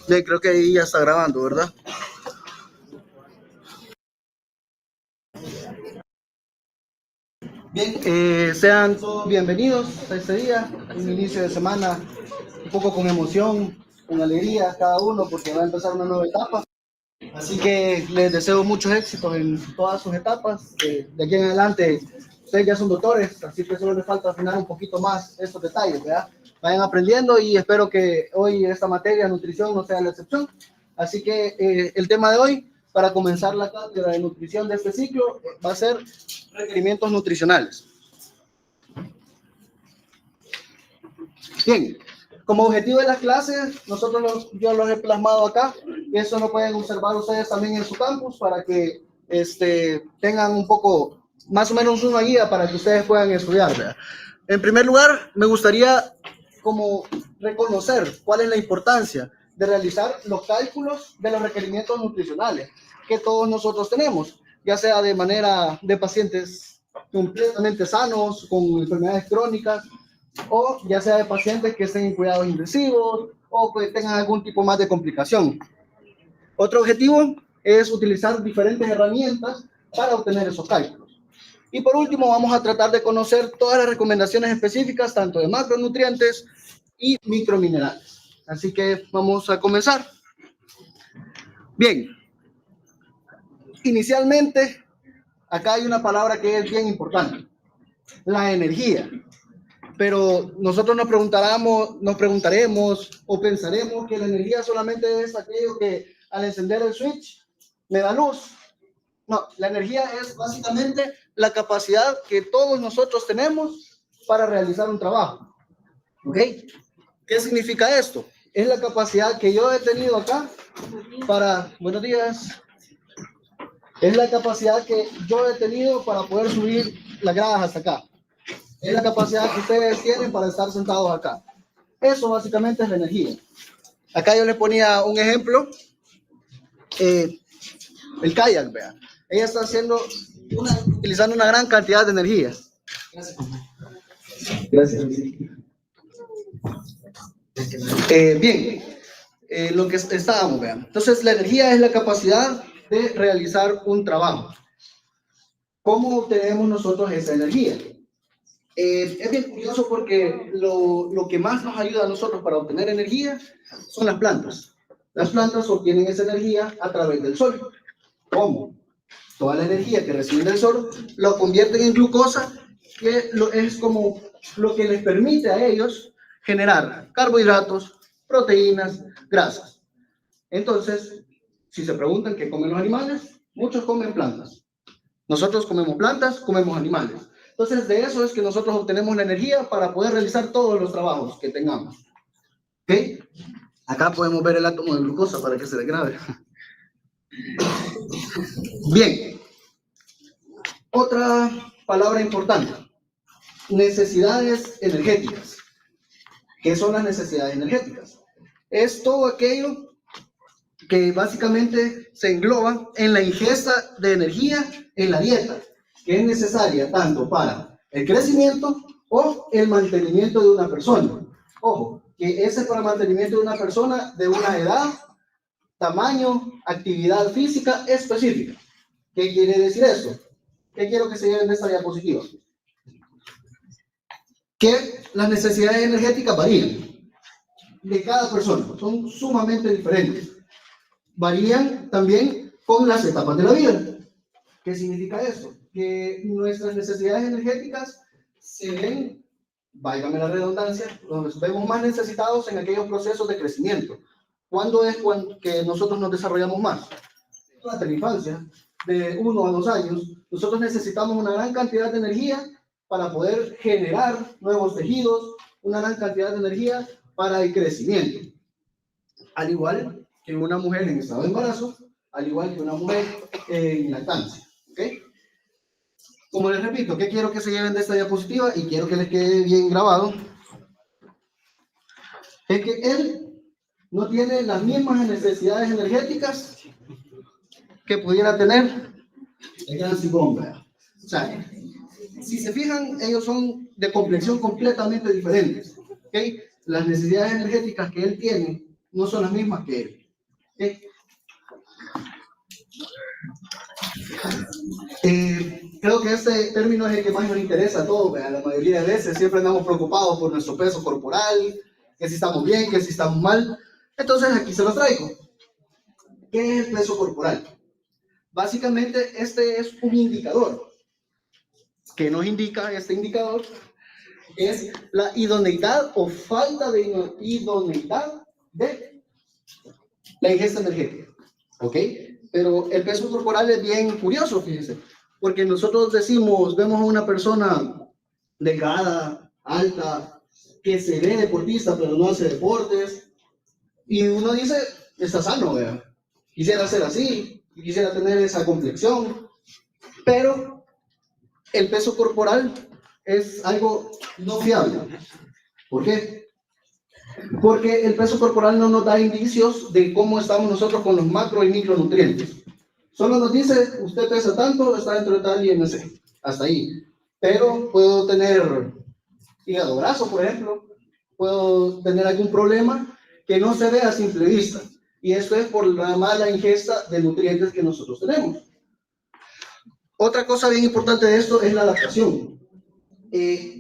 Bien, creo que ahí ya está grabando, ¿verdad? Bien, sean todos bienvenidos a este día, un inicio de semana un poco con emoción, con alegría cada uno porque va a empezar una nueva etapa. Así que les deseo muchos éxitos en todas sus etapas. De aquí en adelante, ustedes ya son doctores, así que solo les falta afinar un poquito más estos detalles, ¿verdad? Vayan aprendiendo y espero que hoy esta materia, nutrición, no sea la excepción. Así que el tema de hoy, para comenzar la cátedra de nutrición de este ciclo, va a ser requerimientos nutricionales. Bien, como objetivo de las clases, yo los he plasmado acá, y eso lo pueden observar ustedes también en su campus para que tengan un poco, más o menos una guía para que ustedes puedan estudiar, ¿verdad? En primer lugar, me gustaría como reconocer cuál es la importancia de realizar los cálculos de los requerimientos nutricionales que todos nosotros tenemos, ya sea de manera de pacientes completamente sanos, con enfermedades crónicas, o ya sea de pacientes que estén en cuidados intensivos o que tengan algún tipo más de complicación. Otro objetivo es utilizar diferentes herramientas para obtener esos cálculos. Y por último, vamos a tratar de conocer todas las recomendaciones específicas, tanto de macronutrientes y microminerales. Así que vamos a comenzar. Bien, inicialmente, acá hay una palabra que es bien importante, la energía. Pero nosotros nos preguntaremos o pensaremos que la energía solamente es aquello que al encender el switch me da luz. No, la energía es básicamente la capacidad que todos nosotros tenemos para realizar un trabajo. ¿Ok? ¿Qué significa esto? Es la capacidad que yo he tenido acá para, buenos días, es la capacidad que yo he tenido para poder subir las gradas hasta acá. Es la capacidad que ustedes tienen para estar sentados acá. Eso básicamente es la energía. Acá yo les ponía un ejemplo. El kayak, vean. Ella está utilizando una gran cantidad de energía. Gracias. Bien, lo que estábamos, vean. Entonces, la energía es la capacidad de realizar un trabajo. ¿Cómo obtenemos nosotros esa energía? Es bien curioso porque lo que más nos ayuda a nosotros para obtener energía son las plantas. Las plantas obtienen esa energía a través del sol. ¿Cómo? Toda la energía que reciben del sol lo convierten en glucosa, que es como lo que les permite a ellos generar carbohidratos, proteínas, grasas. Entonces, si se preguntan qué comen los animales, muchos comen plantas. Nosotros comemos plantas, comemos animales. Entonces, de eso es que nosotros obtenemos la energía para poder realizar todos los trabajos que tengamos. ¿Ok? Acá podemos ver el átomo de glucosa para que se le grabe. Bien. Otra palabra importante. Necesidades energéticas. ¿Qué son las necesidades energéticas? Es todo aquello que básicamente se engloba en la ingesta de energía en la dieta, que es necesaria tanto para el crecimiento o el mantenimiento de una persona. Ojo, que ese es para el mantenimiento de una persona de una edad, tamaño, actividad física específica. ¿Qué quiere decir eso? ¿Qué quiero que se lleven de esta diapositiva? Que las necesidades energéticas varían de cada persona, son sumamente diferentes. Varían también con las etapas de la vida. ¿Qué significa eso? Que nuestras necesidades energéticas se ven, válgame la redundancia, nos vemos más necesitados en aquellos procesos de crecimiento. ¿Cuándo es que nosotros nos desarrollamos más? Durante la infancia, de 1 a 2 años, nosotros necesitamos una gran cantidad de energía para poder generar nuevos tejidos, una gran cantidad de energía para el crecimiento. Al igual que una mujer en estado de embarazo, al igual que una mujer en lactancia. ¿Okay? Como les repito, ¿qué quiero que se lleven de esta diapositiva? Y quiero que les quede bien grabado. Es que él no tiene las mismas necesidades energéticas que pudiera tener el gran Simón. O sea, si se fijan, ellos son de complexión completamente diferentes. ¿Okay? Las necesidades energéticas que él tiene no son las mismas que él. Creo que este término es el que más nos interesa a todos. La mayoría de veces siempre andamos preocupados por nuestro peso corporal, que si estamos bien, que si estamos mal. Entonces aquí se los traigo. ¿Qué es el peso corporal? Básicamente este es un indicador. ¿Qué nos indica este indicador? Es la idoneidad o falta de idoneidad de la ingesta energética. ¿Ok? Pero el peso corporal es bien curioso, fíjense, porque nosotros vemos a una persona delgada, alta, que se ve deportista, pero no hace deportes, y uno dice, está sano, ¿verdad? Quisiera ser así, quisiera tener esa complexión, pero el peso corporal es algo no fiable. ¿Por qué? Porque el peso corporal no nos da indicios de cómo estamos nosotros con los macro y micronutrientes. Solo nos dice, usted pesa tanto, está dentro de tal IMC. Hasta ahí. Pero puedo tener hígado graso, por ejemplo. Puedo tener algún problema que no se ve a simple vista. Y esto es por la mala ingesta de nutrientes que nosotros tenemos. Otra cosa bien importante de esto es la adaptación.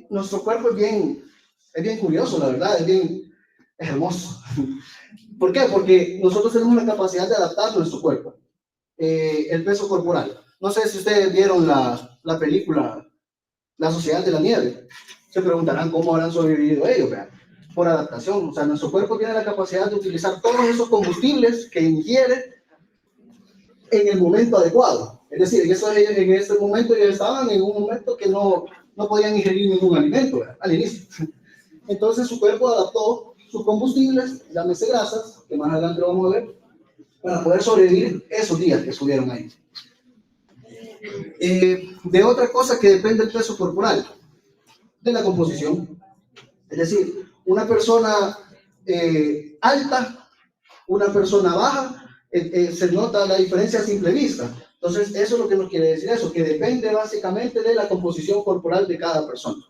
Nuestro cuerpo es bien curioso, la verdad, es hermoso. ¿Por qué? Porque nosotros tenemos la capacidad de adaptar nuestro cuerpo. El peso corporal. No sé si ustedes vieron la película La Sociedad de la Nieve. Se preguntarán cómo habrán sobrevivido ellos, ¿verdad? Por adaptación. O sea, nuestro cuerpo tiene la capacidad de utilizar todos esos combustibles que ingiere en el momento adecuado. Es decir, en este momento ellos estaban en un momento que no podían ingerir ningún alimento, ¿verdad? Al inicio. Entonces su cuerpo adaptó sus combustibles, llámese grasas, que más adelante lo vamos a ver, para poder sobrevivir esos días que estuvieron ahí. De otra cosa que depende del peso corporal, de la composición. Es decir, una persona alta, una persona baja, se nota la diferencia a simple vista. Entonces, eso es lo que nos quiere decir eso, que depende básicamente de la composición corporal de cada persona.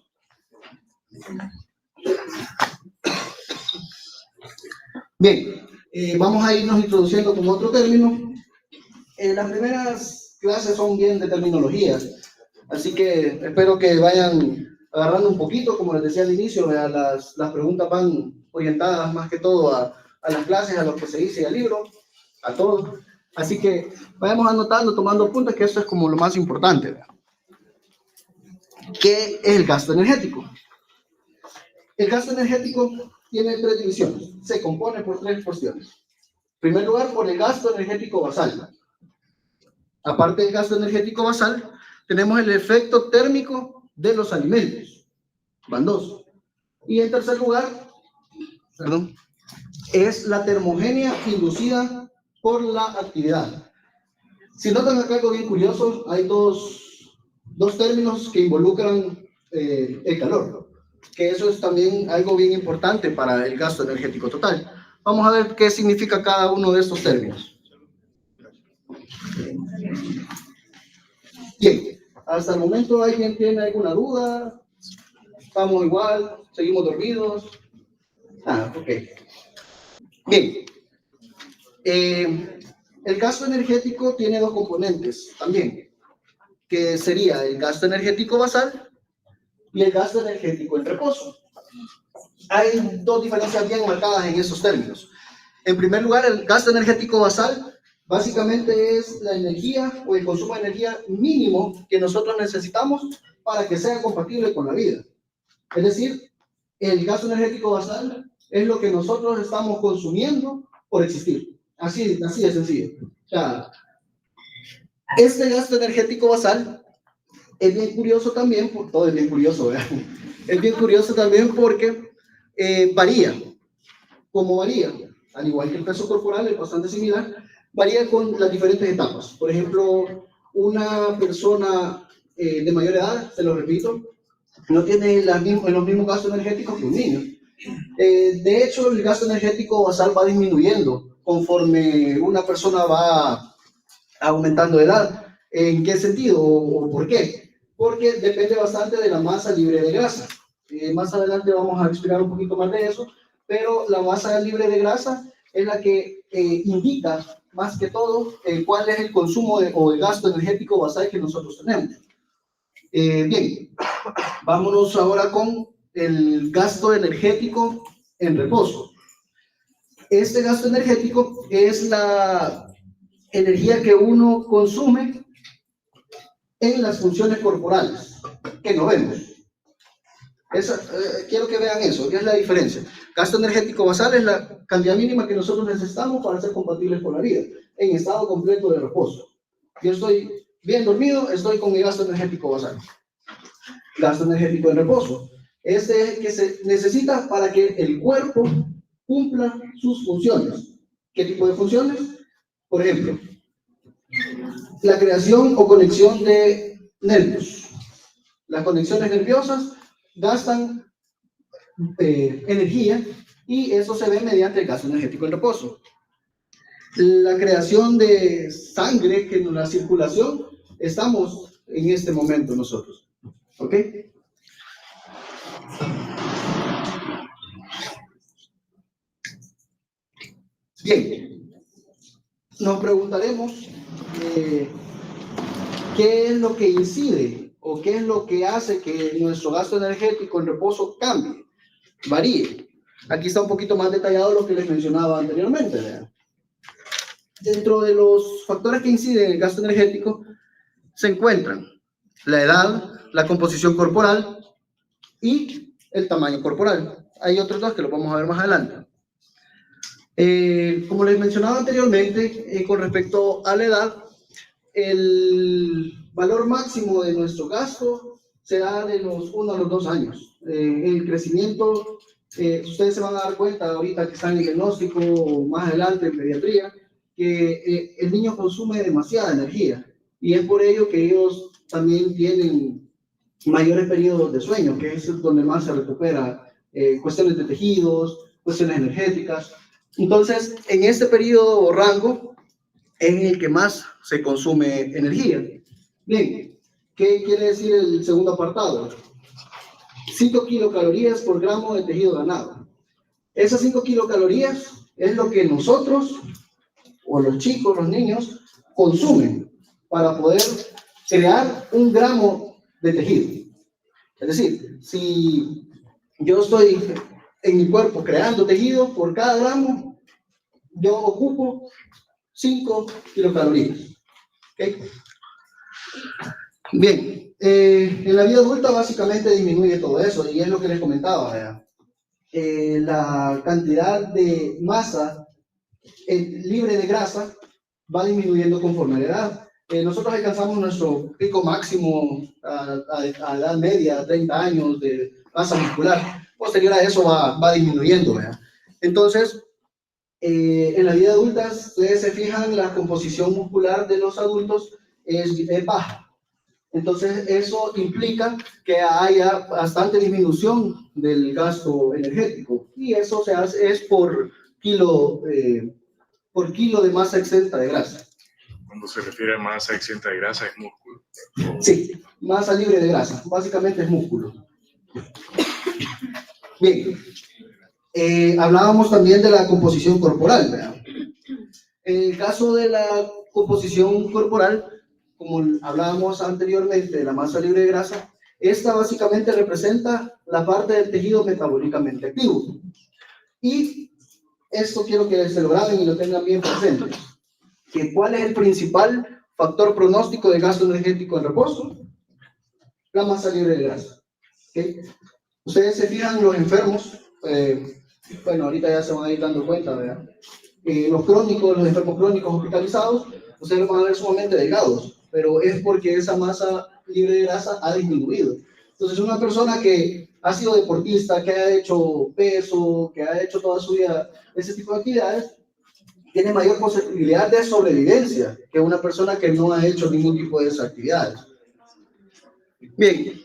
Bien, vamos a irnos introduciendo con otro término. Las primeras clases son bien de terminología, así que espero que vayan agarrando un poquito, como les decía al inicio, las preguntas van orientadas más que todo a las clases, a lo que se dice y al libro, a todo. Así que vayamos anotando, tomando apuntes, que esto es como lo más importante, ¿verdad? ¿Qué es el gasto energético? El gasto energético tiene tres divisiones, se compone por tres cuestiones. En primer lugar, por el gasto energético basal. Aparte del gasto energético basal, tenemos el efecto térmico de los alimentos. Van dos. Y en tercer lugar, es la termogenia inducida por la actividad. Si notan acá algo bien curioso, hay dos términos que involucran el calor, que eso es también algo bien importante para el gasto energético total. Vamos a ver qué significa cada uno de estos términos. Bien, hasta el momento ¿alguien tiene alguna duda? ¿Estamos igual? ¿Seguimos dormidos? Ok. Bien. El gasto energético tiene dos componentes también, que sería el gasto energético basal y el gasto energético en reposo. Hay dos diferencias bien marcadas en esos términos. En primer lugar, el gasto energético basal básicamente es la energía o el consumo de energía mínimo que nosotros necesitamos para que sea compatible con la vida. Es decir, el gasto energético basal es lo que nosotros estamos consumiendo por existir. Así de sencillo. O sea, este gasto energético basal es bien curioso también, todo es bien curioso, ¿verdad? Es bien curioso también porque varía. ¿Cómo varía? Al igual que el peso corporal, es bastante similar, varía con las diferentes etapas. Por ejemplo, una persona de mayor edad, se lo repito, no tiene los mismos gastos energéticos que un niño. De hecho, el gasto energético basal va disminuyendo conforme una persona va aumentando de edad. ¿En qué sentido o por qué? Porque depende bastante de la masa libre de grasa. Más adelante vamos a explicar un poquito más de eso, pero la masa libre de grasa es la que indica más que todo cuál es el consumo o el gasto energético basal que nosotros tenemos. Bien, vámonos ahora con el gasto energético en reposo. Este gasto energético es la energía que uno consume en las funciones corporales que no vemos. Quiero que vean eso, ¿qué es la diferencia? Gasto energético basal es la cantidad mínima que nosotros necesitamos para ser compatibles con la vida, en estado completo de reposo. Yo estoy bien dormido, estoy con mi gasto energético basal. Gasto energético en reposo. Este es el que se necesita para que el cuerpo cumpla sus funciones. ¿Qué tipo de funciones? Por ejemplo, la creación o conexión de nervios. Las conexiones nerviosas gastan energía y eso se ve mediante el gasto energético en reposo. La creación de sangre, que en la circulación estamos en este momento nosotros. ¿Ok? Bien, nos preguntaremos qué es lo que incide o qué es lo que hace que nuestro gasto energético en reposo cambie, varíe. Aquí está un poquito más detallado lo que les mencionaba anteriormente. ¿Verdad? Dentro de los factores que inciden en el gasto energético se encuentran la edad, la composición corporal y el tamaño corporal. Hay otros dos que los vamos a ver más adelante. Como les mencionaba anteriormente, con respecto a la edad, el valor máximo de nuestro gasto será de los 1 a los 2 años. El crecimiento, ustedes se van a dar cuenta ahorita que están en el diagnóstico o más adelante en pediatría, que el niño consume demasiada energía y es por ello que ellos también tienen mayores periodos de sueño, que es donde más se recupera cuestiones de tejidos, cuestiones energéticas. Entonces, en este periodo o rango es en el que más se consume energía. Bien, ¿qué quiere decir el segundo apartado? 5 kilocalorías por gramo de tejido ganado. Esas 5 kilocalorías es lo que nosotros, o los chicos, los niños, consumen para poder crear 1 gramo de tejido. Es decir, si yo estoy en mi cuerpo creando tejido, por cada gramo, yo ocupo 5 kilocalorías. ¿Okay? Bien, en la vida adulta básicamente disminuye todo eso, y es lo que les comentaba. La cantidad de masa libre de grasa va disminuyendo conforme a la edad. Nosotros alcanzamos nuestro pico máximo a edad media, 30 años de masa muscular. Posterior a eso va disminuyendo. ¿Verdad? Entonces, en la vida adulta, ustedes se fijan, la composición muscular de los adultos es baja. Entonces, eso implica que haya bastante disminución del gasto energético. Y eso se hace es por kilo de masa exenta de grasa. Cuando se refiere a masa exenta de grasa, es músculo. Sí, masa libre de grasa. Básicamente es músculo. Bien. Hablábamos también de la composición corporal, ¿verdad? En el caso de la composición corporal, como hablábamos anteriormente de la masa libre de grasa, esta básicamente representa la parte del tejido metabólicamente activo. Y esto quiero que se lo graben y lo tengan bien presente. ¿Cuál es el principal factor pronóstico de gasto energético en reposo? La masa libre de grasa. ¿Okay? Ustedes se fijan, los enfermos, bueno, ahorita ya se van a ir dando cuenta, ¿verdad? Los enfermos crónicos hospitalizados, ustedes los van a ver sumamente delgados, pero es porque esa masa libre de grasa ha disminuido. Entonces, una persona que ha sido deportista, que ha hecho peso, que ha hecho toda su vida ese tipo de actividades, tiene mayor posibilidad de sobrevivencia que una persona que no ha hecho ningún tipo de esas actividades. Bien,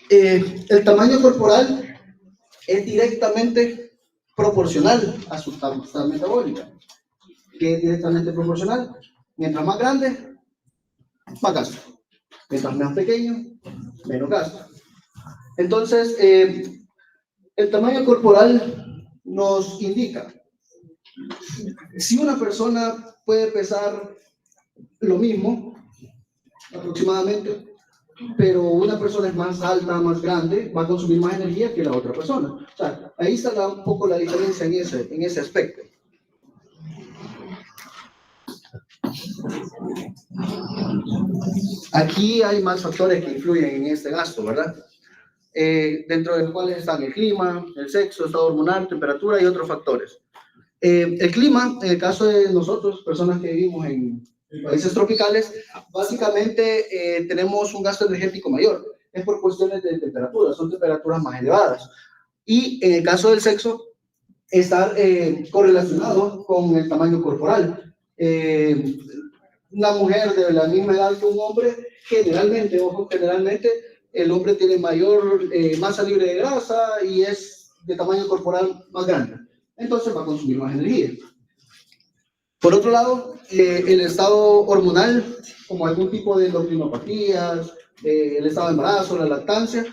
el tamaño corporal es directamente proporcional a su tasa metabólica. ¿Qué es directamente proporcional? Mientras más grande, más gasto. Mientras más pequeño, menos gasto. Entonces, el tamaño corporal nos indica Si una persona puede pesar lo mismo, aproximadamente, pero una persona es más alta, más grande, va a consumir más energía que la otra persona. O sea, ahí está un poco la diferencia en ese aspecto. Aquí hay más factores que influyen en este gasto, ¿verdad? Dentro de los cuales están el clima, el sexo, estado hormonal, temperatura y otros factores. El clima, en el caso de nosotros, personas que vivimos en países tropicales, básicamente tenemos un gasto energético mayor. Es por cuestiones de temperatura, son temperaturas más elevadas. Y en el caso del sexo, está correlacionado con el tamaño corporal. Una mujer de la misma edad que un hombre, generalmente, ojo, generalmente, el hombre tiene mayor masa libre de grasa y es de tamaño corporal más grande. Entonces va a consumir más energía. Por otro lado, el estado hormonal, como algún tipo de endocrinopatías, el estado de embarazo, la lactancia,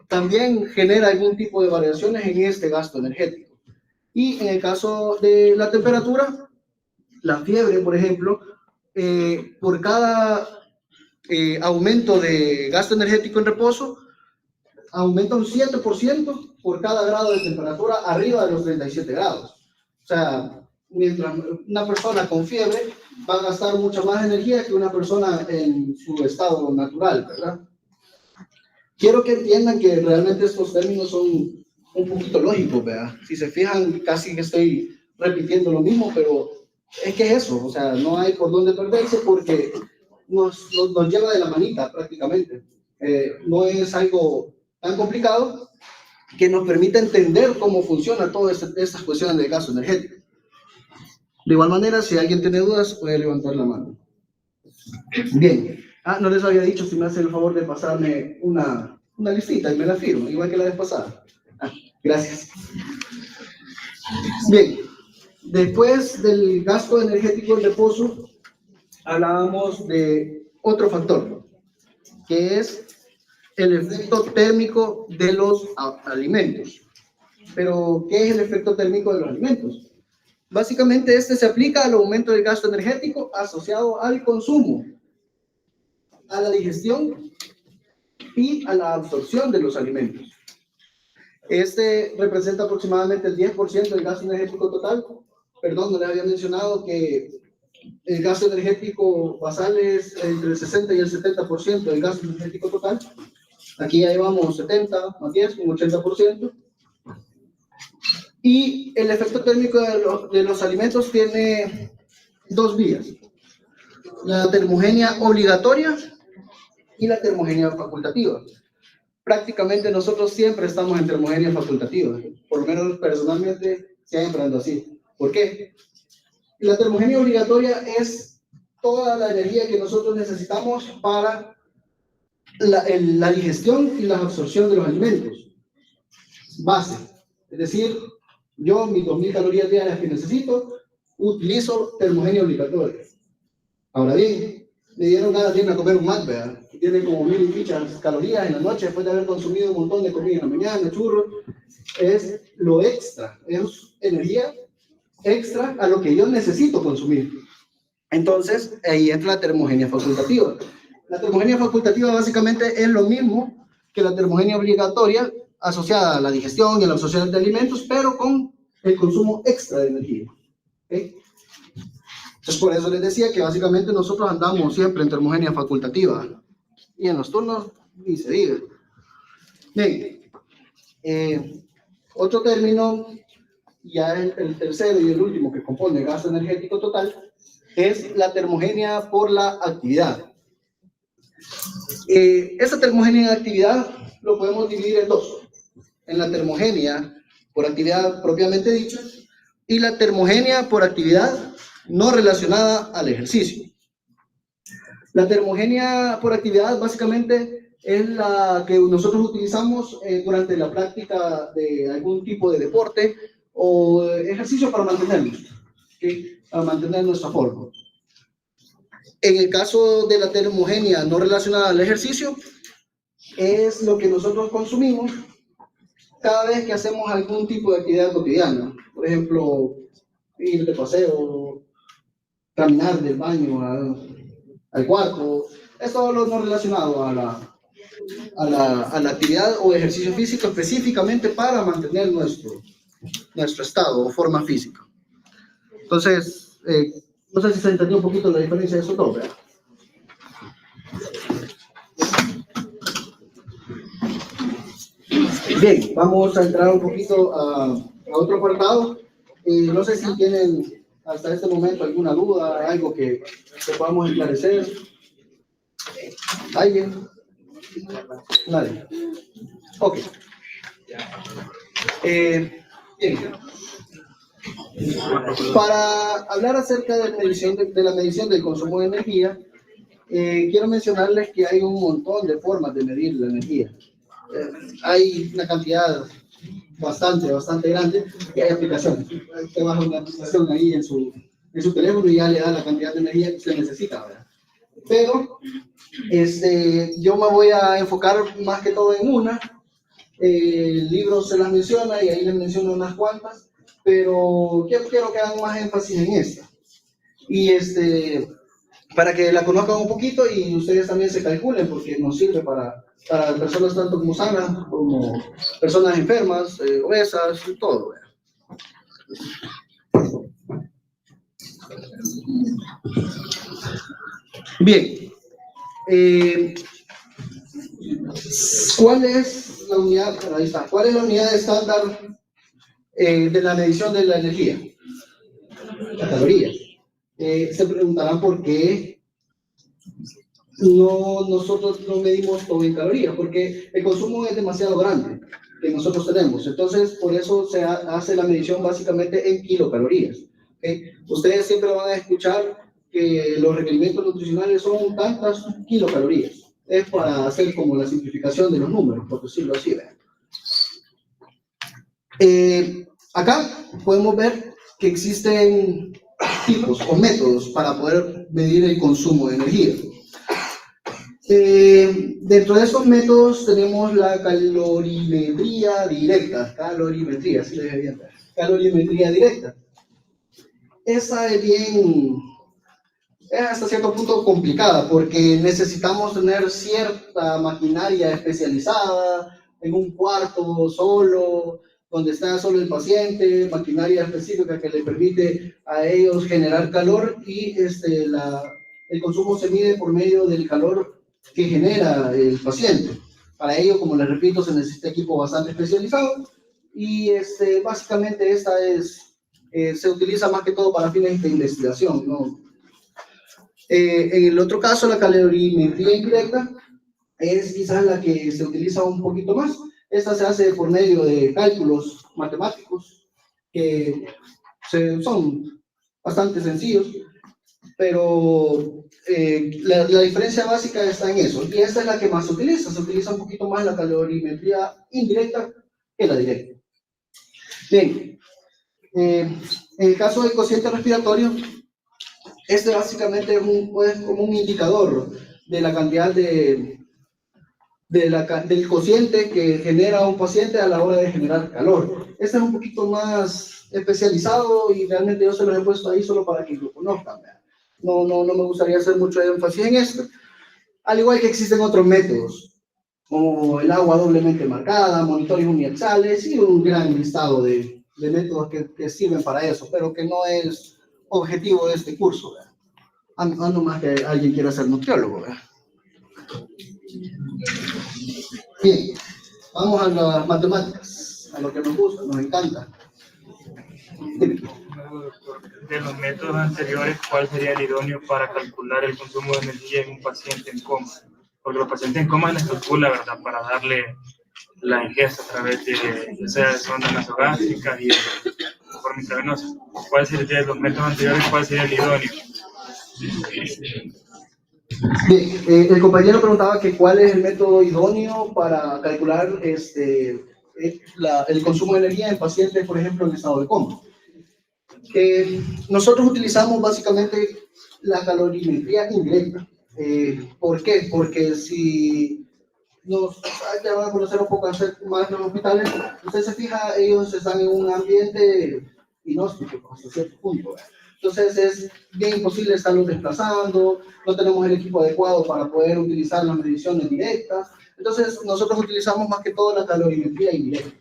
también genera algún tipo de variaciones en este gasto energético. Y en el caso de la temperatura, la fiebre, por ejemplo, por cada aumento de gasto energético en reposo, aumenta un 7% por cada grado de temperatura arriba de los 37 grados. O sea, mientras una persona con fiebre va a gastar mucha más energía que una persona en su estado natural, ¿verdad? Quiero que entiendan que realmente estos términos son un poquito lógicos, ¿verdad? Si se fijan, casi que estoy repitiendo lo mismo, pero es que es eso, o sea, no hay por dónde perderse porque nos lleva de la manita prácticamente. No es algo tan complicado que nos permite entender cómo funciona todas estas cuestiones de gasto energético. De igual manera, si alguien tiene dudas, puede levantar la mano. Bien. No les había dicho si me hacen el favor de pasarme una listita y me la firmo, igual que la vez pasada. Gracias. Bien. Después del gasto energético en reposo, hablábamos de otro factor, que es el efecto térmico de los alimentos. Pero, ¿qué es el efecto térmico de los alimentos? Básicamente, este se aplica al aumento del gasto energético asociado al consumo, a la digestión y a la absorción de los alimentos. Este representa aproximadamente el 10% del gasto energético total. Perdón, no les había mencionado que el gasto energético basal es entre el 60 y el 70% del gasto energético total. Aquí ya llevamos 70 más 10, un 80%. Y el efecto térmico de los alimentos tiene dos vías: la termogenia obligatoria y la termogenia facultativa. Prácticamente nosotros siempre estamos en termogenia facultativa, por lo menos personalmente siempre ando así. ¿Por qué? La termogenia obligatoria es toda la energía que nosotros necesitamos para la digestión y la absorción de los alimentos. Base. Es decir, yo mis 2000 calorías diarias que necesito, utilizo termogenia obligatoria. Ahora bien, me dieron ganas de irme a comer un McDonald's, ¿verdad? Que tiene como 1000 y fichas calorías en la noche después de haber consumido un montón de comida en la mañana, churros. Es lo extra, es energía extra a lo que yo necesito consumir. Entonces, ahí entra la termogenia facultativa. La termogenia facultativa básicamente es lo mismo que la termogenia obligatoria, asociada a la digestión y a la absorción de alimentos, pero con el consumo extra de energía. ¿Okay? Entonces, por eso les decía que básicamente nosotros andamos siempre en termogenia facultativa. Y en los turnos, ni se diga. Bien. Otro término, ya el tercero y el último que compone el gasto energético total, es la termogenia por la actividad. Esta termogenia en actividad lo podemos dividir en dos: en la termogenia por actividad propiamente dicha y la termogenia por actividad no relacionada al ejercicio. La termogenia por actividad básicamente es la que nosotros utilizamos durante la práctica de algún tipo de deporte o ejercicio para mantenernos, ¿okay? Para mantener nuestra forma. En el caso de la termogenia no relacionada al ejercicio, es lo que nosotros consumimos cada vez que hacemos algún tipo de actividad cotidiana. Por ejemplo, ir de paseo, caminar del baño al cuarto, es todo lo no relacionado a la actividad o ejercicio físico específicamente para mantener nuestro estado o forma física. Entonces, no sé si se entendió un poquito la diferencia de esos dos, ¿verdad? Bien, vamos a entrar un poquito a otro apartado. No sé si tienen hasta este momento alguna duda, algo que podamos esclarecer. ¿Alguien? Nadie. Ok. Bien. Para hablar acerca de la medición del consumo de energía, quiero mencionarles que hay un montón de formas de medir la energía. Hay una cantidad bastante grande y hay aplicaciones. Usted baja una aplicación ahí en su teléfono y ya le da la cantidad de energía que usted necesita, ¿verdad? Pero yo me voy a enfocar más que todo en una. El libro se las menciona y ahí les menciono unas cuantas, pero quiero que hagan más énfasis en esta. Y para que la conozcan un poquito y ustedes también se calculen, porque nos sirve para personas tanto como sanas, como personas enfermas, obesas y todo. Bien. ¿Cuál es la unidad? Ahí está. ¿Cuál es la unidad estándar de la medición de la energía? La caloría. Se preguntarán por qué nosotros no medimos todo en calorías, porque el consumo es demasiado grande que nosotros tenemos. Entonces, por eso se hace la medición básicamente en kilocalorías. ¿Okay? Ustedes siempre van a escuchar que los requerimientos nutricionales son tantas kilocalorías. Es para hacer como la simplificación de los números, por decirlo así. Acá podemos ver que existen tipos o métodos para poder medir el consumo de energía. Dentro de esos métodos tenemos la calorimetría directa. Calorimetría, sí lo dije bien. Calorimetría directa. Esa es hasta cierto punto complicada porque necesitamos tener cierta maquinaria especializada en un cuarto solo, donde está solo el paciente, maquinaria específica que le permite a ellos generar calor y el consumo se mide por medio del calor que genera el paciente. Para ello, como les repito, se necesita equipo bastante especializado y básicamente se utiliza más que todo para fines de investigación, ¿no? En el otro caso, la calorimetría indirecta es quizás la que se utiliza un poquito más. Esta se hace por medio de cálculos matemáticos que son bastante sencillos, pero la diferencia básica está en eso. Y esta es la que más se utiliza un poquito más la calorimetría indirecta que la directa. Bien, en el caso del cociente respiratorio, básicamente es como un indicador de la cantidad del cociente que genera un paciente a la hora de generar calor. Este es un poquito más especializado y realmente yo se lo he puesto ahí solo para que lo conozcan. No me gustaría hacer mucho énfasis en esto. Al igual que existen otros métodos, como el agua doblemente marcada, monitores uniaxiales y un gran listado de métodos que sirven para eso, pero que no es objetivo de este curso. No más que alguien quiera ser nutriólogo. ¿Verdad? Bien, vamos a las matemáticas, a lo que nos gusta, nos encanta. De los métodos anteriores, ¿cuál sería el idóneo para calcular el consumo de energía en un paciente en coma? Porque los pacientes en coma les calcula, ¿verdad?, para darle la ingesta a través de sondas nasogástricas y de forma intravenosa. ¿Cuál sería de los métodos anteriores, cuál sería el idóneo? Bien, el compañero preguntaba que cuál es el método idóneo para calcular el consumo de energía en pacientes, por ejemplo, en estado de coma. Nosotros utilizamos básicamente la calorimetría indirecta. ¿Por qué? Porque si ya van a conocer un poco más los hospitales, usted se fija, ellos están en un ambiente inhóspito hasta cierto punto, ¿verdad? Entonces es bien imposible estarlos desplazando, no tenemos el equipo adecuado para poder utilizar las mediciones directas. Entonces nosotros utilizamos más que todo la calorimetría indirecta.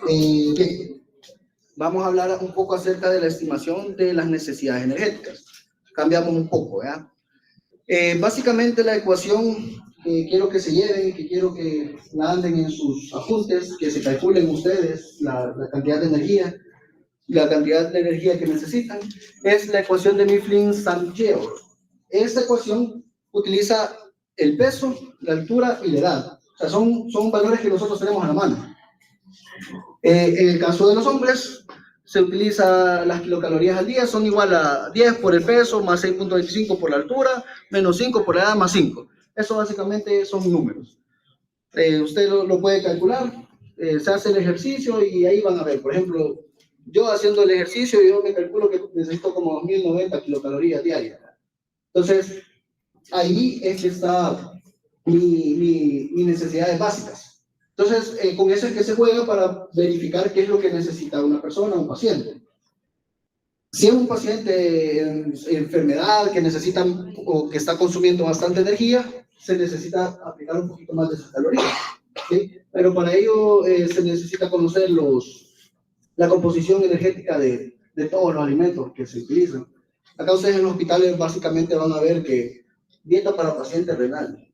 Bien. Vamos a hablar un poco acerca de la estimación de las necesidades energéticas. Cambiamos un poco, ¿verdad? Básicamente la ecuación que quiero que se lleven, que quiero que la anden en sus apuntes, que se calculen ustedes la cantidad de energía, la cantidad de energía que necesitan, es la ecuación de Mifflin-St. Esta ecuación utiliza el peso, la altura y la edad. O sea, son valores que nosotros tenemos a la mano. En el caso de los hombres, se utiliza las kilocalorías al día, son igual a 10 por el peso, más 6.25 por la altura, menos 5 por la edad, más 5. Eso básicamente son números. Usted lo puede calcular, se hace el ejercicio y ahí van a ver. Por ejemplo, yo haciendo el ejercicio, yo me calculo que necesito como 2090 kilocalorías diarias. Entonces, ahí es que está mis necesidades básicas. Entonces, con eso es que se juega para verificar qué es lo que necesita una persona, un paciente. Si es un paciente en enfermedad que necesita o que está consumiendo bastante energía, se necesita aplicar un poquito más de sus calorías, ¿sí? Pero para ello se necesita conocer la composición energética de todos los alimentos que se utilizan. Acá ustedes en los hospitales básicamente van a ver que dieta para paciente renal,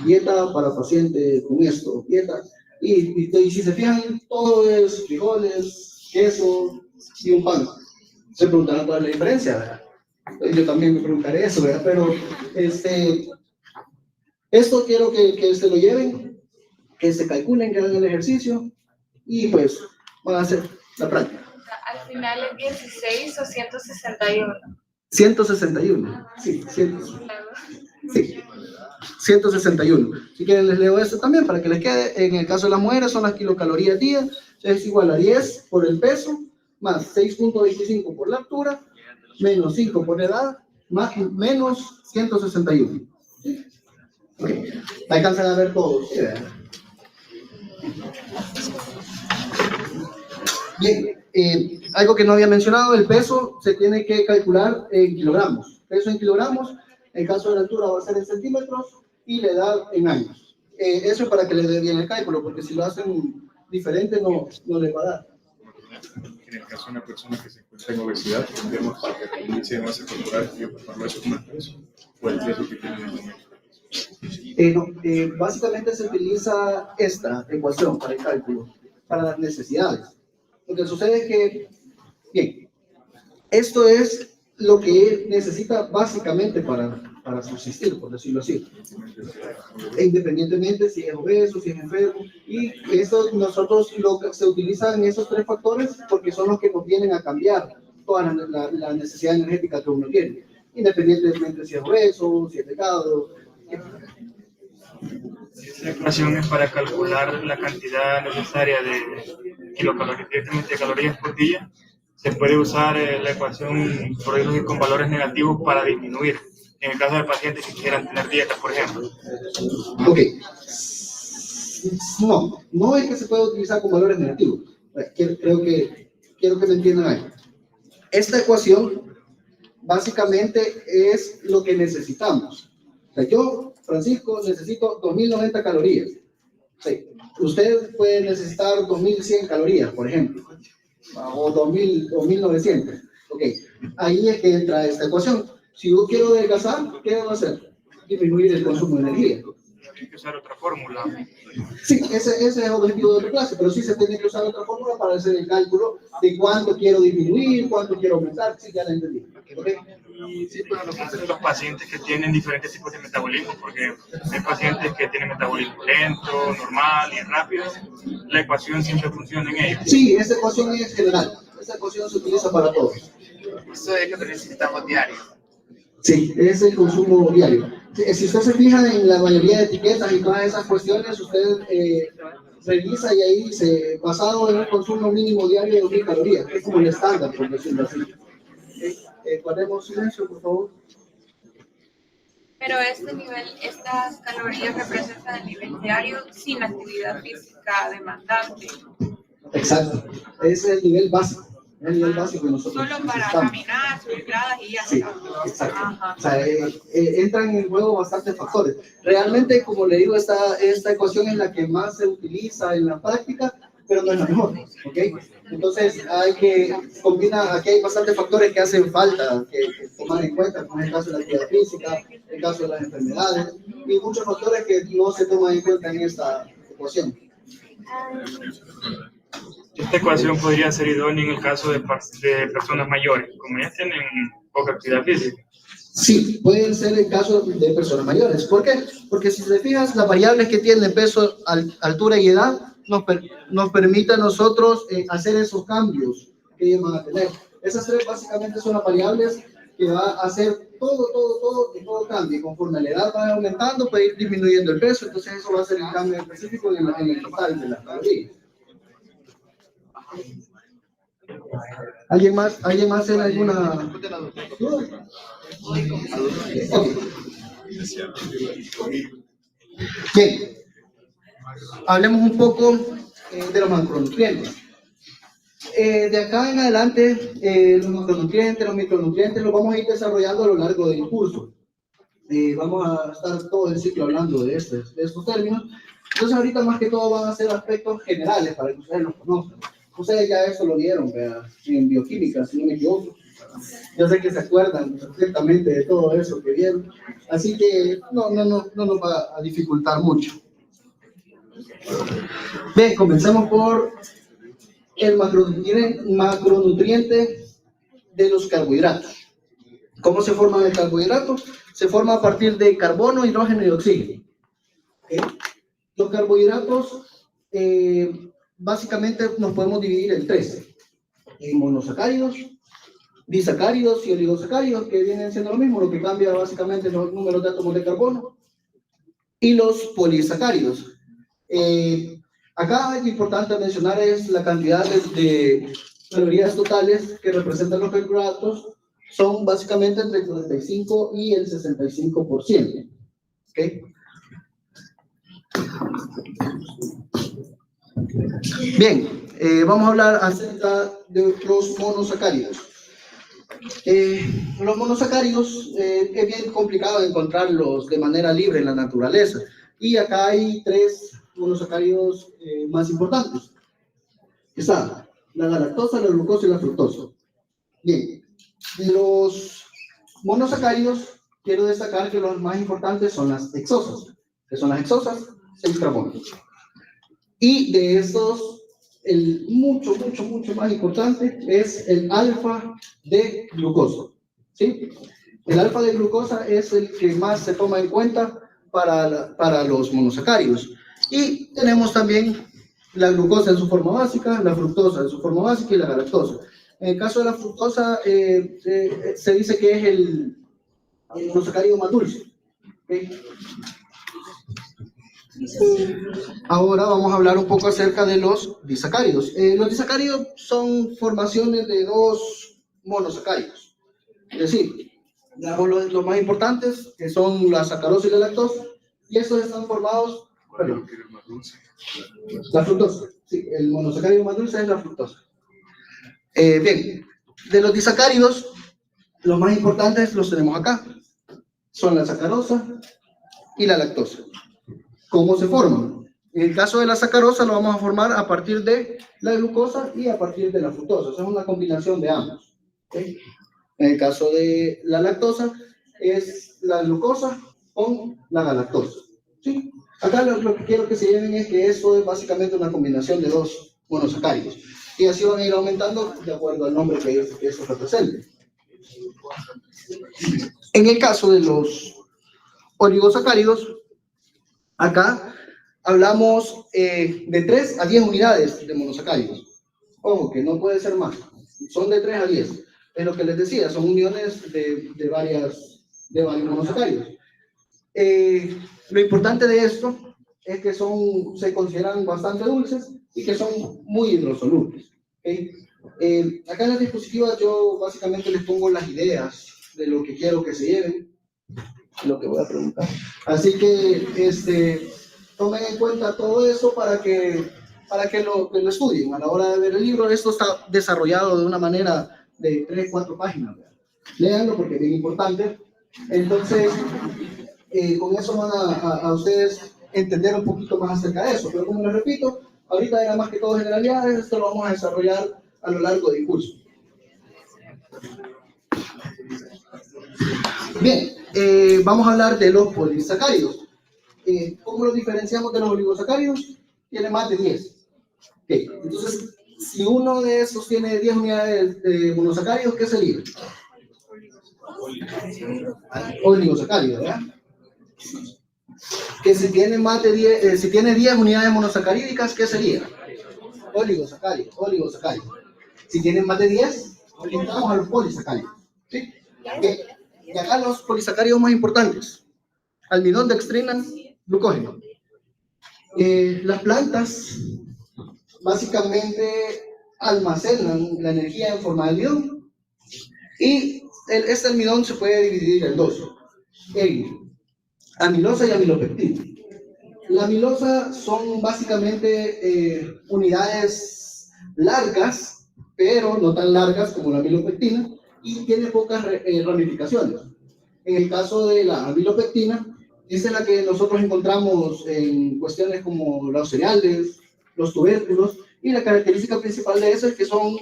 dieta para paciente con esto, dieta, y si se fijan, todo es frijoles, queso y un pan. Se preguntarán cuál es la diferencia, ¿verdad? Yo también me preguntaré eso, ¿verdad? Pero esto quiero que se lo lleven, que se calculen, que hagan el ejercicio y pues van a hacer la práctica. Al final es 16 o 161. 161, sí, 161. Si quieren les leo esto también para que les quede. En el caso de las mujeres son las kilocalorías día, es igual a 10 por el peso, más 6.25 por la altura, menos 5 por la edad, menos 161. ¿Sí? Okay. Alcanzan a ver todo. ¿Sí? Bien, algo que no había mencionado, el peso se tiene que calcular en kilogramos. Peso en kilogramos, en caso de la altura va a ser en centímetros y la edad en años. Eso es para que les dé bien el cálculo, porque si lo hacen diferente no les va a dar. En el caso de una persona que se encuentra en obesidad, tendríamos que el índice de masa corporal y pasarlo eso como el peso, o el peso que tiene en el momento. Básicamente se utiliza esta ecuación para el cálculo, para las necesidades. Lo que sucede es que, bien, esto es lo que él necesita básicamente para subsistir, por decirlo así. Independientemente si es obeso, si es enfermo. Y eso nosotros se utilizan esos tres factores porque son los que nos vienen a cambiar toda la necesidad energética que uno tiene. Independientemente si es obeso, si es delgado. Esa ecuación es para calcular la cantidad necesaria de kilocalorías, directamente de calorías por día. Se puede usar la ecuación por ejemplo, con valores negativos para disminuir. En el caso de pacientes que quieran tener dieta, por ejemplo. Ok. No es que se pueda utilizar con valores negativos. Quiero que me entiendan ahí. Esta ecuación básicamente es lo que necesitamos. O sea, yo, Francisco, necesito 2090 calorías. Sí. Usted puede necesitar 2100 calorías, por ejemplo, o 2000 o 1900. Ok, ahí es que entra esta ecuación. Si yo quiero adelgazar, ¿qué debo hacer? Disminuir el consumo de energía. Hay que usar otra fórmula. Sí, ese es el objetivo de otra clase, pero sí se tiene que usar otra fórmula para hacer el cálculo de cuánto quiero disminuir, cuánto quiero aumentar. Sí, ya la entendí. ¿Okay? Y sí, pero los pacientes que tienen diferentes tipos de metabolismo, porque hay pacientes que tienen metabolismo lento, normal y rápido, la ecuación siempre funciona en ellos. Sí, esa ecuación es general. Esa ecuación se utiliza para todos. Eso es lo que necesitamos diario. Sí, es el consumo diario. Si usted se fija en la mayoría de etiquetas y todas esas cuestiones, usted revisa y ahí dice, basado en un consumo mínimo diario de 2000 calorías, que es como el estándar, por decirlo así. Guardemos silencio, por favor. Pero este nivel, estas calorías representan el nivel diario sin actividad física demandante. Exacto. Es el nivel básico. Es el nivel básico que nosotros Solo para necesitamos. caminar, subir gradas y ya. Sí, exacto. Ajá. O sea, entran en juego bastantes factores. Realmente, como le digo, esta ecuación es la que más se utiliza en la práctica, pero no es la mejor, ¿ok? Entonces, aquí hay bastantes factores que hacen falta que tomar en cuenta, como es el caso de la actividad física, el caso de las enfermedades, y muchos factores que no se toman en cuenta en esta ecuación. Esta ecuación podría ser idónea en el caso de personas mayores, como ya tienen poca actividad física. Sí, pueden ser el caso de personas mayores. ¿Por qué? Porque si te fijas, las variables que tienen peso, altura y edad nos permiten a nosotros hacer esos cambios que ellos van a tener. Esas tres básicamente son las variables que va a hacer todo cambie. Conforme la edad va aumentando, puede ir disminuyendo el peso, entonces eso va a ser el cambio específico en el total de las calorías. ¿Alguien más tiene alguna duda? Okay. Bien, hablemos un poco de los macronutrientes. De acá en adelante, los macronutrientes, los micronutrientes los vamos a ir desarrollando a lo largo del curso. Vamos a estar todo el ciclo hablando de estos términos. Entonces ahorita más que todo van a ser aspectos generales para que ustedes los conozcan. Ustedes ya eso lo vieron en bioquímica, si no me equivoco. Yo sé que se acuerdan perfectamente de todo eso que vieron. Así que no nos va a dificultar mucho. Bien, comencemos por el macronutriente de los carbohidratos. ¿Cómo se forma el carbohidrato? Se forma a partir de carbono, hidrógeno y oxígeno. ¿Okay? Los carbohidratos básicamente nos podemos dividir en tres: en monosacáridos, disacáridos y oligosacáridos, que vienen siendo lo mismo, lo que cambia básicamente los números de átomos de carbono, y los polisacáridos. Acá lo importante mencionar es la cantidad de calorías totales que representan los carbohidratos, son básicamente entre el 35 y el 65%. ¿Okay? Bien, vamos a hablar acerca de los monosacáridos. Los monosacáridos es bien complicado encontrarlos de manera libre en la naturaleza, y acá hay tres monosacáridos más importantes. Está la galactosa, la glucosa y la fructosa. Bien, de los monosacáridos quiero destacar que los más importantes son las hexosas. ¿Qué son las hexosas? 6 carbonos. Y de estos, el mucho más importante es el alfa de glucosa. ¿Sí? El alfa de glucosa es el que más se toma en cuenta para los monosacáridos. Y tenemos también la glucosa en su forma básica, la fructosa en su forma básica y la galactosa. En el caso de la fructosa, se dice que es el monosacárido más dulce. ¿Okay? Ahora vamos a hablar un poco acerca de los disacáridos. Los disacáridos son formaciones de dos monosacáridos. Es decir, los más importantes, que son la sacarosa y la lactosa, y estos están formados... Perdón, la fructosa. Sí, el monosacárido más dulce es la fructosa. Bien, de los disacáridos, los más importantes los tenemos acá. Son la sacarosa y la lactosa. ¿Cómo se forman? En el caso de la sacarosa lo vamos a formar a partir de la glucosa y a partir de la fructosa. O sea, es una combinación de ambos. ¿Okay? En el caso de la lactosa es la glucosa con la galactosa. ¿Sí? Acá lo que quiero que se lleven es que esto es básicamente una combinación de dos monosacáridos. Y así van a ir aumentando de acuerdo al nombre que eso represente. En el caso de los oligosacáridos, acá hablamos de 3 a 10 unidades de monosacáridos. Ojo, que no puede ser más. Son de 3 a 10. Es lo que les decía, son uniones de varios monosacáridos. Lo importante de esto es que se consideran bastante dulces y que son muy hidrosolubles. ¿Okay? Acá en las diapositivas yo básicamente les pongo las ideas de lo que quiero que se lleven. lo que voy a preguntar. Así que tomen en cuenta todo eso para que lo estudien. A la hora de ver el libro, esto está desarrollado de una manera de 3, 4 páginas. Léanlo porque es bien importante. Entonces, con eso van a ustedes entender un poquito más acerca de eso. Pero como les repito, ahorita era más que todo generalidades, esto lo vamos a desarrollar a lo largo del curso. Bien, vamos a hablar de los polisacáridos. ¿Cómo los diferenciamos de los oligosacáridos? Tiene más de 10. Okay. Entonces, si uno de esos tiene 10 unidades de monosacáridos, ¿qué sería? Oligosacárido, ¿verdad? Que si tiene más de 10, si tiene 10 unidades monosacarídicas, ¿qué sería? Oligosacárido. Si tienen más de 10, entramos a los polisacáridos. ¿Sí? Okay. Y acá los polisacáridos más importantes: almidón, dextrina, glucógeno. Las plantas básicamente almacenan la energía en forma de almidón, y este almidón se puede dividir en dos: en amilosa y amilopectina. La amilosa son básicamente unidades largas, pero no tan largas como la amilopectina, y tiene pocas ramificaciones. En el caso de la amilopectina, esa es la que nosotros encontramos en cuestiones como los cereales, los tubérculos, y la característica principal de eso es que son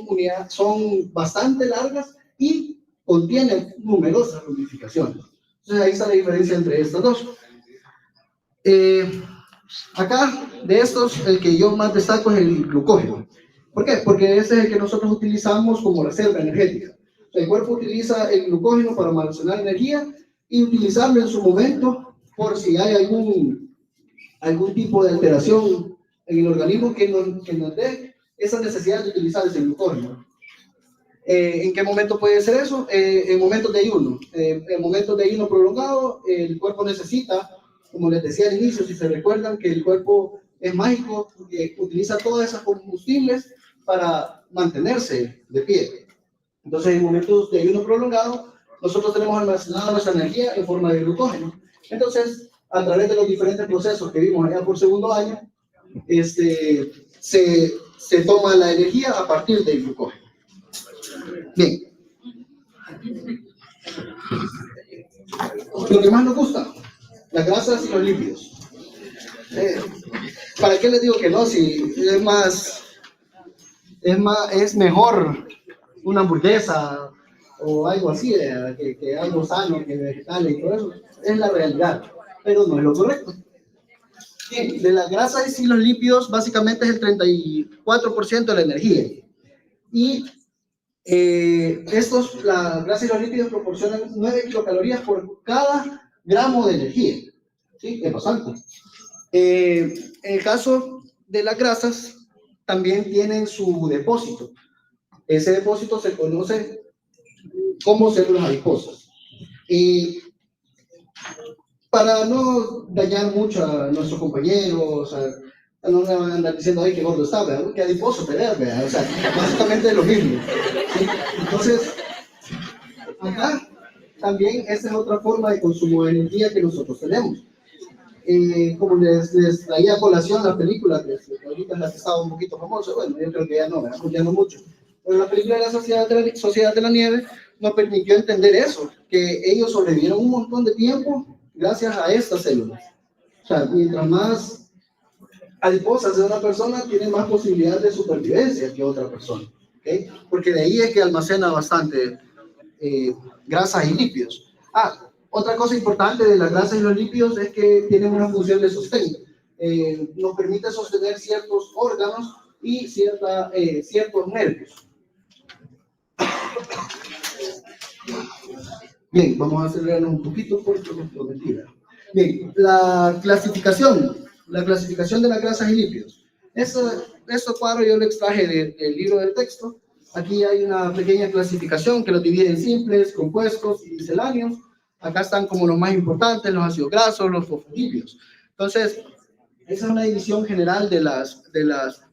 bastante largas y contienen numerosas ramificaciones. Entonces ahí está la diferencia entre estas dos. Acá, de estos, el que yo más destaco es el glucógeno. ¿Por qué? Porque ese es el que nosotros utilizamos como reserva energética. El cuerpo utiliza el glucógeno para almacenar energía y utilizarlo en su momento por si hay algún tipo de alteración en el organismo que nos dé esa necesidad de utilizar ese glucógeno. ¿En qué momento puede ser eso? En momentos de ayuno. En momentos de ayuno prolongado, el cuerpo necesita, como les decía al inicio, si se recuerdan que el cuerpo es mágico, utiliza todas esas combustibles para mantenerse de pie. Entonces, en momentos de ayuno prolongado, nosotros tenemos almacenada nuestra energía en forma de glucógeno. Entonces, a través de los diferentes procesos que vimos allá por segundo año, se toma la energía a partir del glucógeno. Bien. Lo que más nos gusta, las grasas y los lípidos. ¿Para qué les digo que no? Si es mejor una hamburguesa o algo así, que algo sano, que vegetales y todo eso. Es la realidad, pero no es lo correcto. Bien, de las grasas y los lípidos básicamente es el 34% de la energía. Y las grasas y los lípidos proporcionan 9 kilocalorías por cada gramo de energía. ¿Sí? Es bastante. En el caso de las grasas, también tienen su depósito. Ese depósito se conoce como células adiposas. Y para no dañar mucho a nuestros compañeros, no me van a andar diciendo, ay, qué gordo está, ¿verdad? Qué adiposo te ves, ¿verdad? O sea, básicamente es lo mismo. ¿Sí? Entonces, acá también esa es otra forma de consumo de energía que nosotros tenemos. Como les traía a colación la película, que ahorita es la que estaba un poquito famosa, bueno, yo creo que ya no, ¿verdad? Pues ya no mucho. Pero la película de la Sociedad de la Nieve nos permitió entender eso, que ellos sobrevivieron un montón de tiempo gracias a estas células. O sea, mientras más adiposas de una persona, tiene más posibilidad de supervivencia que otra persona. ¿Okay? Porque de ahí es que almacena bastante grasas y lípidos. Otra cosa importante de las grasas y los lípidos es que tienen una función de sostén. Nos permite sostener ciertos órganos y ciertos nervios. Bien, vamos a acelerarnos un poquito porque nos prometí. Bien, la clasificación de las grasas y lípidos. Estos cuadros yo lo extraje del libro del texto. Aquí hay una pequeña clasificación que los divide en simples, compuestos y misceláneos. Acá están como los más importantes, los ácidos grasos, los fosfolípidos. Entonces, esa es una división general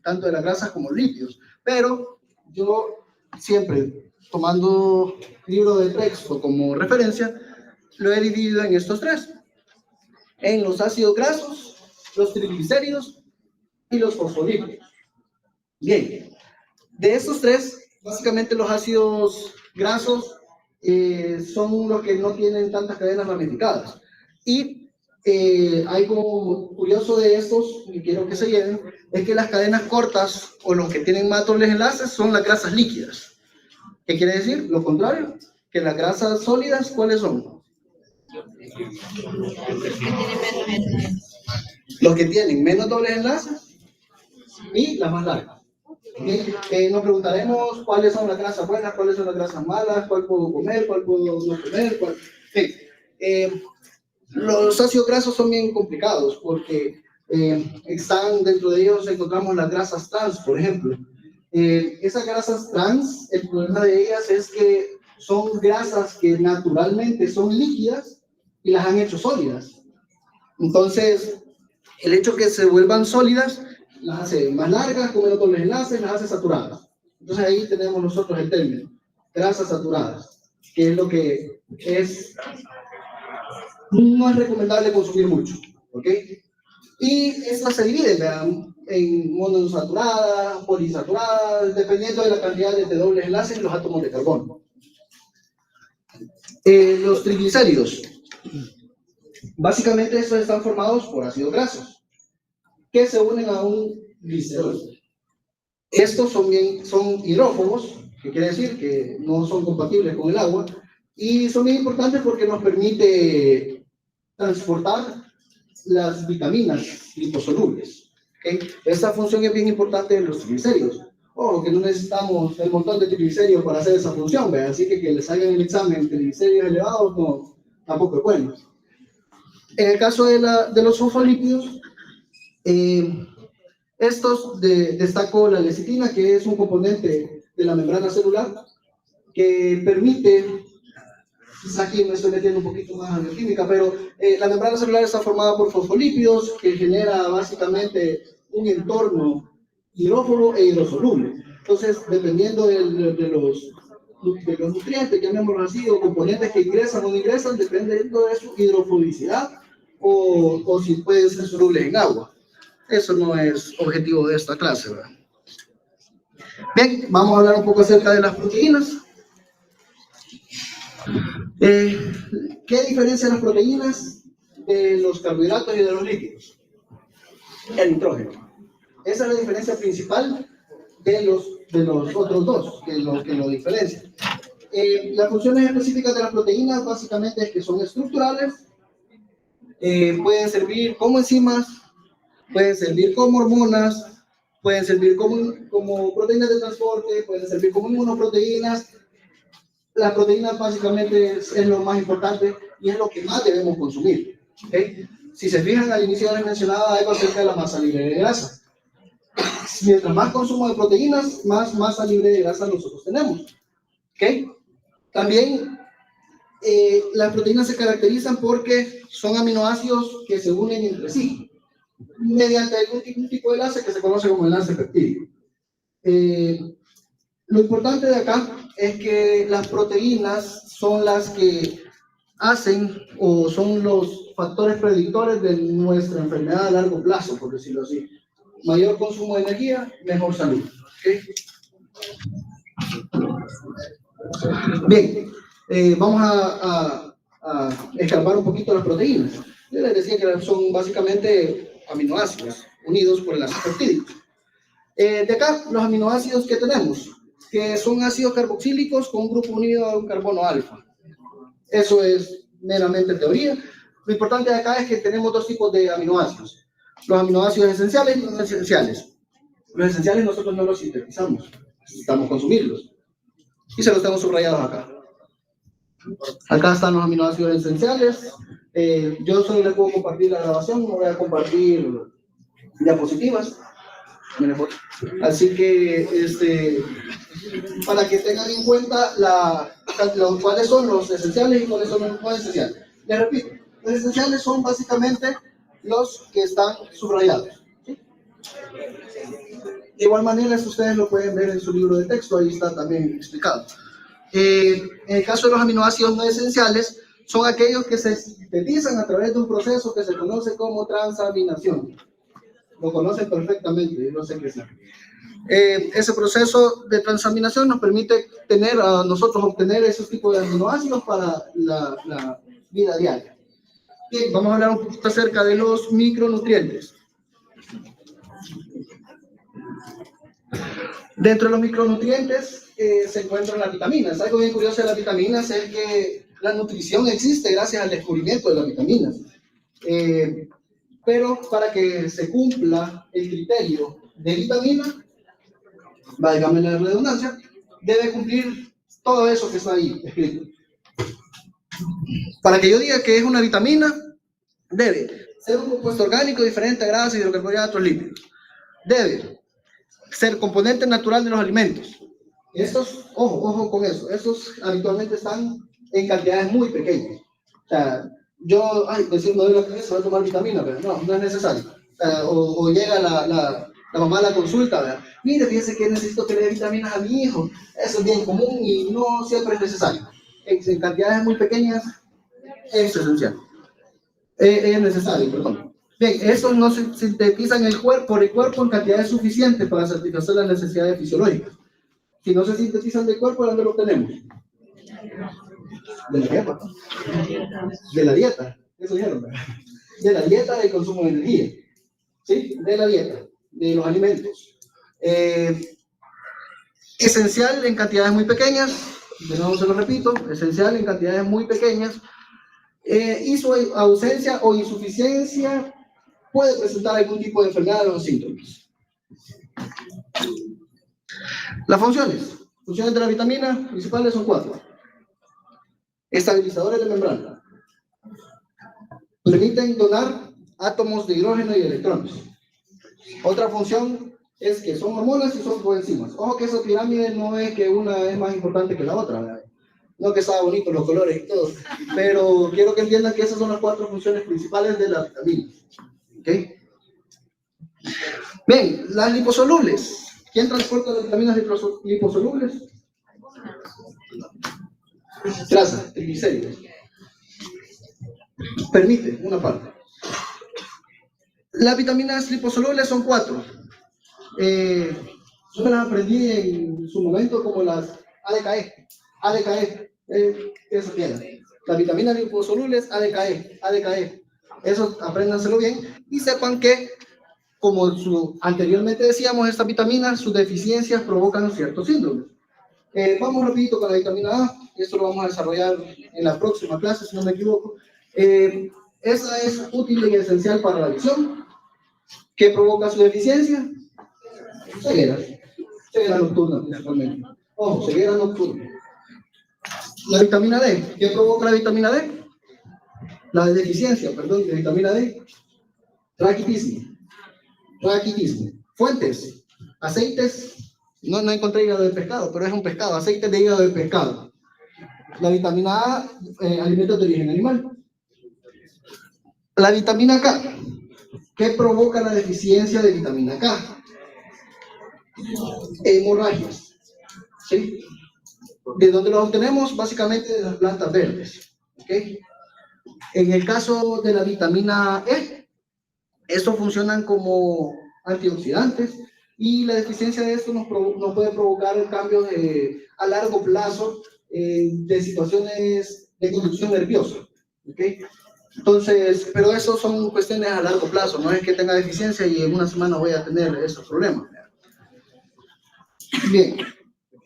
tanto de las grasas como lípidos. Pero yo siempre, tomando libro de texto como referencia, lo he dividido en estos tres, en los ácidos grasos, los triglicéridos y los fosfolípidos. Bien, de estos tres, básicamente los ácidos grasos son los que no tienen tantas cadenas ramificadas. Y algo curioso de estos, y quiero que se lleven, es que las cadenas cortas o los que tienen más dobles enlaces son las grasas líquidas. ¿Qué quiere decir? Lo contrario, que las grasas sólidas, ¿cuáles son? Los que tienen menos dobles enlaces y las más largas. Nos preguntaremos cuáles son las grasas buenas, cuáles son las grasas malas, cuál puedo comer, cuál puedo no comer, cuál... Los ácidos grasos son bien complicados porque están dentro de ellos encontramos las grasas trans, por ejemplo. Esas grasas trans, el problema de ellas es que son grasas que naturalmente son líquidas y las han hecho sólidas. Entonces, el hecho que se vuelvan sólidas las hace más largas, con menos dobles enlaces, las hace saturadas. Entonces ahí tenemos nosotros el término, grasas saturadas, que es lo que no es recomendable consumir mucho, ¿ok? Y estas se dividen, vean, en monoinsaturadas, poliinsaturadas, dependiendo de la cantidad de dobles enlaces y los átomos de carbono. Los triglicéridos, básicamente estos están formados por ácidos grasos que se unen a un glicerol. Estos son hidrófobos, que quiere decir que no son compatibles con el agua, y son bien importantes porque nos permite transportar las vitaminas liposolubles. ¿Okay? Esta función es bien importante en los triglicéridos. Que no necesitamos el montón de triglicéridos para hacer esa función, ¿ve? Así que les hagan el examen triglicéridos elevados no, tampoco es bueno. En el caso de los fosfolípidos, estos destaco la lecitina, que es un componente de la membrana celular que permite, quizá aquí me estoy metiendo un poquito más en bioquímica, pero la membrana celular está formada por fosfolípidos que genera básicamente un entorno hidrófobo e hidrosoluble. Entonces, dependiendo de los nutrientes, llamémoslo así, o componentes que ingresan o no ingresan, dependiendo de su hidrofobicidad o si pueden ser solubles en agua. Eso no es objetivo de esta clase, ¿verdad? Bien, vamos a hablar un poco acerca de las proteínas. ¿Qué diferencia las proteínas de los carbohidratos y de los lípidos? El nitrógeno. Esa es la diferencia principal de los otros dos, que lo diferencian. Las funciones específicas de las proteínas básicamente es que son estructurales, pueden servir como enzimas, pueden servir como hormonas, pueden servir como proteínas de transporte, pueden servir como inmunoproteínas. Las proteínas básicamente es lo más importante y es lo que más debemos consumir. ¿Okay? Si se fijan, al inicio les mencionaba algo acerca de la masa libre de grasa. Mientras más consumo de proteínas, más masa libre de grasa nosotros tenemos. ¿Okay? También las proteínas se caracterizan porque son aminoácidos que se unen entre sí mediante algún tipo de enlace que se conoce como enlace peptídico. Lo importante de acá es que las proteínas son las que hacen o son los factores predictores de nuestra enfermedad a largo plazo, por decirlo así. Mayor consumo de energía, mejor salud. ¿Okay? Bien, vamos a escarbar un poquito las proteínas. Yo les decía que son básicamente aminoácidos unidos por enlaces peptídicos. De acá, los aminoácidos que tenemos, que son ácidos carboxílicos con un grupo unido a un carbono alfa. Eso es meramente teoría. Lo importante de acá es que tenemos dos tipos de aminoácidos. Los aminoácidos esenciales y los no esenciales. Los esenciales nosotros no los sintetizamos, necesitamos consumirlos. Y se los tengo subrayados acá. Acá están los aminoácidos esenciales. Yo solo les puedo compartir la grabación, no voy a compartir diapositivas. Así que, para que tengan en cuenta cuáles son los esenciales y cuáles son los no esenciales. Les repito, los esenciales son básicamente los que están subrayados. ¿Sí? De igual manera, eso ustedes lo pueden ver en su libro de texto, ahí está también explicado. En el caso de los aminoácidos no esenciales, son aquellos que se sintetizan a través de un proceso que se conoce como transaminación. Lo conocen perfectamente, yo sé que sí. Ese proceso de transaminación nos permite a nosotros obtener esos tipos de aminoácidos para la vida diaria. Bien, vamos a hablar un poquito acerca de los micronutrientes. Dentro de los micronutrientes se encuentran las vitaminas. Algo bien curioso de las vitaminas es que la nutrición existe gracias al descubrimiento de las vitaminas. Pero para que se cumpla el criterio de vitamina, válgame la redundancia, debe cumplir todo eso que está ahí escrito. Para que yo diga que es una vitamina, debe ser un compuesto orgánico diferente a grasas, hidrocarbohidratos, lípidos. Debe ser componente natural de los alimentos. Estos, ojo con eso, estos habitualmente están en cantidades muy pequeñas. O sea, yo, decir, no doy la cabeza, voy a tomar vitamina, pero no es necesario. O llega la mamá a la consulta, ¿verdad? Mire, fíjese que necesito que le dé vitaminas a mi hijo. Eso es bien común y no siempre es necesario. En cantidades muy pequeñas es esencial. Es necesario, perdón. Bien, estos no se sintetizan por el cuerpo en cantidades suficientes para satisfacer las necesidades fisiológicas. Si no se sintetizan del cuerpo, ¿de dónde lo obtenemos? De la dieta. De la dieta. Eso dijeron, ¿verdad? De la dieta del consumo de energía. ¿Sí? De la dieta, de los alimentos. Esencial en cantidades muy pequeñas, de nuevo se lo repito, esencial en cantidades muy pequeñas, y su ausencia o insuficiencia puede presentar algún tipo de enfermedad o síntomas. Las funciones de la vitamina principales son 4. Estabilizadores de membrana. Permiten donar átomos de hidrógeno y electrones. Otra función es que son hormonas y son coenzimas. Ojo que esa pirámide no es que una es más importante que la otra, ¿verdad? No que está bonito los colores y todo, pero quiero que entiendan que esas son las 4 funciones principales de la vitamina. ¿Ok? Bien, las liposolubles. ¿Quién transporta las vitaminas liposolubles? Grasa, triglicéridos. Permite una parte. Las vitaminas liposolubles son 4. Yo me las aprendí en su momento como las ADKE. Eso tiene. Las vitaminas liposolubles ADKE. Eso apréndanselo bien y sepan que, como anteriormente decíamos, estas vitaminas, sus deficiencias provocan ciertos síndromes. Vamos rapidito con la vitamina A, esto lo vamos a desarrollar en la próxima clase, si no me equivoco. Esa es útil y esencial para la visión. ¿Qué provoca su deficiencia? Ceguera nocturna principalmente. Ojo, ceguera nocturna. La vitamina D, ¿qué provoca la vitamina D? La deficiencia, perdón, de vitamina D. Raquitismo. Fuentes, aceites, no encontré hígado de pescado, pero es un pescado, aceites de hígado de pescado. La vitamina A, alimentos de origen animal. La vitamina K, ¿qué provoca la deficiencia de vitamina K? Hemorragias. ¿Sí? ¿De dónde los obtenemos? Básicamente de las plantas verdes. ¿Okay? En el caso de la vitamina E, estos funcionan como antioxidantes y la deficiencia de esto nos puede provocar cambios a largo plazo de situaciones de conducción nerviosa. ¿Okay? Entonces, pero eso son cuestiones a largo plazo, no es que tenga deficiencia y en una semana voy a tener esos problemas. Bien,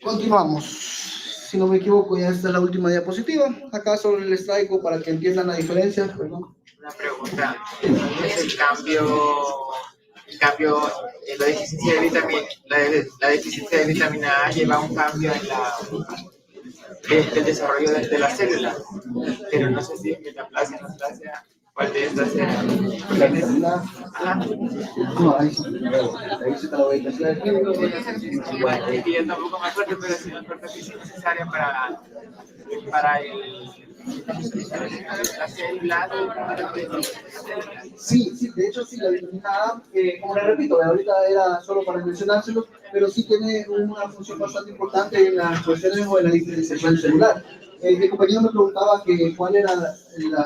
continuamos. Si no me equivoco, ya esta es la última diapositiva. Acá solo les traigo para que entiendan la diferencia. Perdón. Una pregunta, ¿es el cambio en la deficiencia de vitamina, la deficiencia de vitamina A lleva a un cambio en del desarrollo de la célula? Pero no sé si es metaplasia, neoplasia, ¿cuál de estas era? La vitamina no, ahí se te la voy a decir. Bueno, es que yo tampoco me acuerdo, pero sí me acuerdo que es necesaria para el La célula, Sí, sí, de hecho sí, la vitamina A, como le repito, ahorita era solo para mencionárselo, pero sí tiene una función bastante importante en las cuestiones o en la diferenciación celular. Mi compañero me preguntaba que cuál era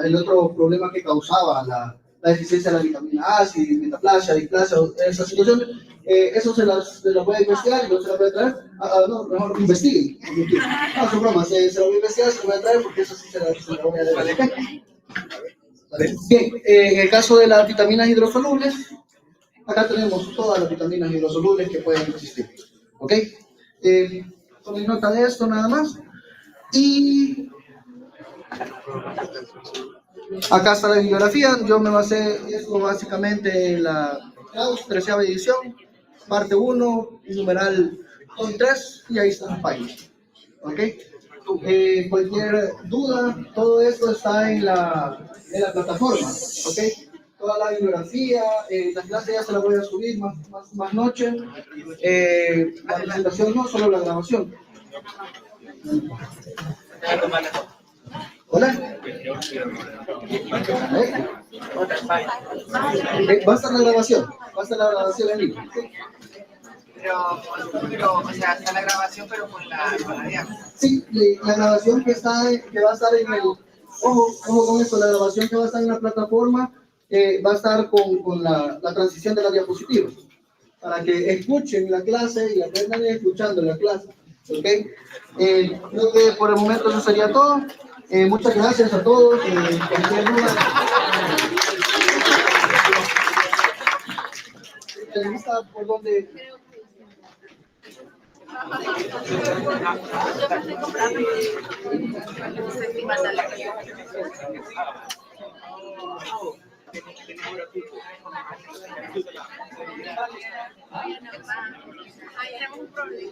el otro problema que causaba la deficiencia de la vitamina A, si metaplasia, displasia, esa situación. Eso se las voy a investigar y no se las voy a traer. No, mejor investiguen. No, son bromas, se las voy a investigar, se las voy a traer porque eso sí se las voy a dar. Vale. Bien, en el caso de las vitaminas hidrosolubles, acá tenemos todas las vitaminas hidrosolubles que pueden existir. ¿Ok? Tomen nota de esto nada más. Y acá está la bibliografía. Yo me basé esto básicamente en la 13ª edición, parte 1, numeral 3, y ahí están las páginas. ¿Ok? Cualquier duda, todo esto está en la plataforma, ¿ok? Toda la bibliografía, la clase ya se la voy a subir más noche, la presentación no, solo la grabación. Hola. Va a estar la grabación, en línea. ¿Sí? pero, o sea, está la grabación, pero con la diapositiva. Sí, la grabación que va a estar en el, ojo con esto, la grabación que va a estar en la plataforma va a estar con la transición de las diapositivas, para que escuchen la clase y aprendan escuchando la clase, ¿ok? Creo que por el momento eso sería todo. Muchas gracias a todos. Cualquier duda. ¿Por dónde? Yo me estoy comprando y ahí tenemos un problema.